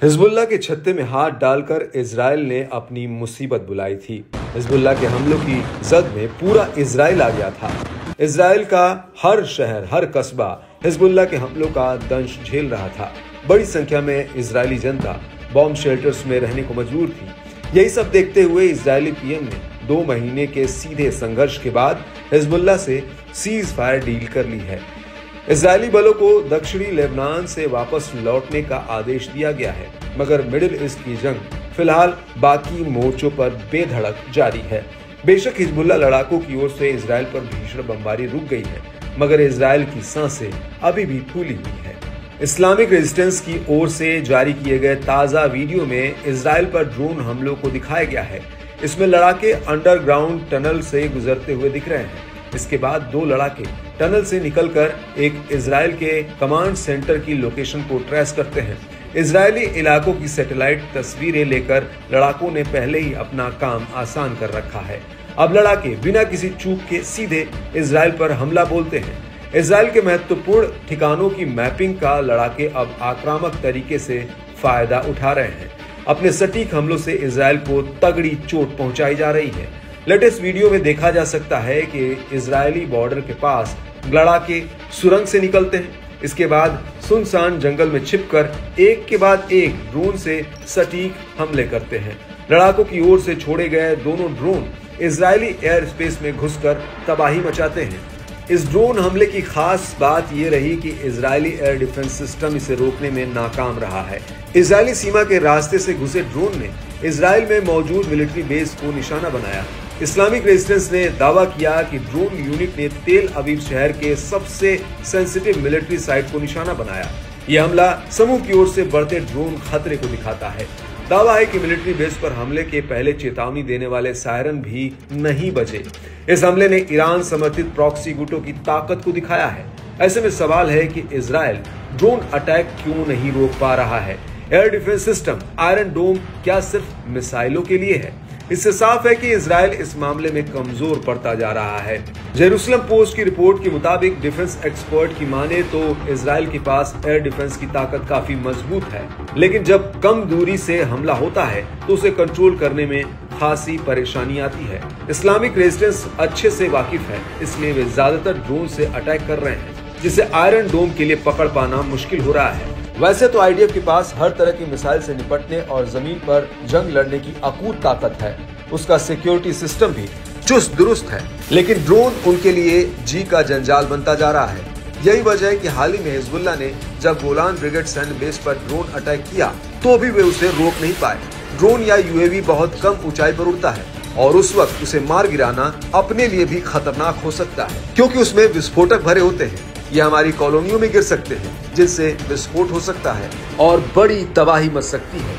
Hezbollah के छत्ते में हाथ डालकर इजराइल ने अपनी मुसीबत बुलाई थी। हिजबुल्लाह के हमलों की जद में पूरा इजराइल आ गया था। इजराइल का हर शहर, हर कस्बा हिजबुल्लाह के हमलों का दंश झेल रहा था। बड़ी संख्या में इजरायली जनता बॉम्ब शेल्टर्स में रहने को मजबूर थी। यही सब देखते हुए इजरायली पीएम ने 2 महीने के सीधे संघर्ष के बाद हिजबुल्लाह से सीज फायर डील कर ली है। इजरायली बलों को दक्षिणी लेबनान से वापस लौटने का आदेश दिया गया है, मगर मिडिल ईस्ट की जंग फिलहाल बाकी मोर्चों पर बेधड़क जारी है। बेशक हिजबुल्लाह लड़ाकों की ओर से इजराइल पर भीषण बमबारी रुक गई है, मगर इजराइल की सांसें अभी भी फूली हुई है। इस्लामिक रेजिस्टेंस की ओर से जारी किए गए ताजा वीडियो में इजराइल पर ड्रोन हमलों को दिखाया गया है। इसमें लड़ाके अंडरग्राउंड टनल से गुजरते हुए दिख रहे हैं। इसके बाद 2 लड़ाके टनल से निकलकर एक इजराइल के कमांड सेंटर की लोकेशन को ट्रेस करते हैं। इजरायली इलाकों की सैटेलाइट तस्वीरें लेकर लड़ाकों ने पहले ही अपना काम आसान कर रखा है। अब लड़ाके बिना किसी चूक के सीधे इजराइल पर हमला बोलते हैं। इजराइल के महत्वपूर्ण ठिकानों की मैपिंग का लड़ाके अब आक्रामक तरीके से फायदा उठा रहे हैं। अपने सटीक हमलों से इजराइल को तगड़ी चोट पहुंचाई जा रही है। लेटेस्ट वीडियो में देखा जा सकता है कि इजरायली बॉर्डर के पास लड़ाके सुरंग से निकलते हैं। इसके बाद सुनसान जंगल में छिपकर एक के बाद एक ड्रोन से सटीक हमले करते हैं। लड़ाकों की ओर से छोड़े गए दोनों ड्रोन इजरायली एयर स्पेस में घुसकर तबाही मचाते हैं। इस ड्रोन हमले की खास बात यह रही कि इजरायली एयर डिफेंस सिस्टम इसे रोकने में नाकाम रहा है। इजरायली सीमा के रास्ते से घुसे ड्रोन ने इजराइल में मौजूद मिलिट्री बेस को निशाना बनाया। इस्लामिक रेजिस्टेंस ने दावा किया कि ड्रोन यूनिट ने तेल अवीव शहर के सबसे सेंसिटिव मिलिट्री साइट को निशाना बनाया। यह हमला समूह की ओर से बढ़ते ड्रोन खतरे को दिखाता है। दावा है कि मिलिट्री बेस पर हमले के पहले चेतावनी देने वाले सायरन भी नहीं बजे। इस हमले ने ईरान समर्थित प्रॉक्सी गुटों की ताकत को दिखाया है। ऐसे में सवाल है कि इजराइल ड्रोन अटैक क्यों नहीं रोक पा रहा है। एयर डिफेंस सिस्टम आयरन डोम क्या सिर्फ मिसाइलों के लिए है? इससे साफ है कि इजराइल इस मामले में कमजोर पड़ता जा रहा है। जेरूसलम पोस्ट की रिपोर्ट के मुताबिक डिफेंस एक्सपर्ट की माने तो इजराइल के पास एयर डिफेंस की ताकत काफी मजबूत है, लेकिन जब कम दूरी से हमला होता है तो उसे कंट्रोल करने में खासी परेशानी आती है। इस्लामिक रेजिस्टेंस अच्छे से वाकिफ है, इसलिए वे ज्यादातर ड्रोन से अटैक कर रहे हैं, जिसे आयरन डोम के लिए पकड़ पाना मुश्किल हो रहा है। वैसे तो आईडीएफ के पास हर तरह की मिसाइल से निपटने और जमीन पर जंग लड़ने की अकूत ताकत है। उसका सिक्योरिटी सिस्टम भी चुस्त दुरुस्त है, लेकिन ड्रोन उनके लिए जी का जंजाल बनता जा रहा है। यही वजह है कि हाल ही में हिजबुल्लाह ने जब गोलान ब्रिगेड सैन्य बेस पर ड्रोन अटैक किया तो भी वे उसे रोक नहीं पाए। ड्रोन या यूएवी बहुत कम ऊंचाई पर उड़ता है और उस वक्त उसे मार गिराना अपने लिए भी खतरनाक हो सकता है, क्योंकि उसमें विस्फोटक भरे होते हैं। ये हमारी कॉलोनियों में गिर सकते हैं, जिससे विस्फोट हो सकता है और बड़ी तबाही मच सकती है।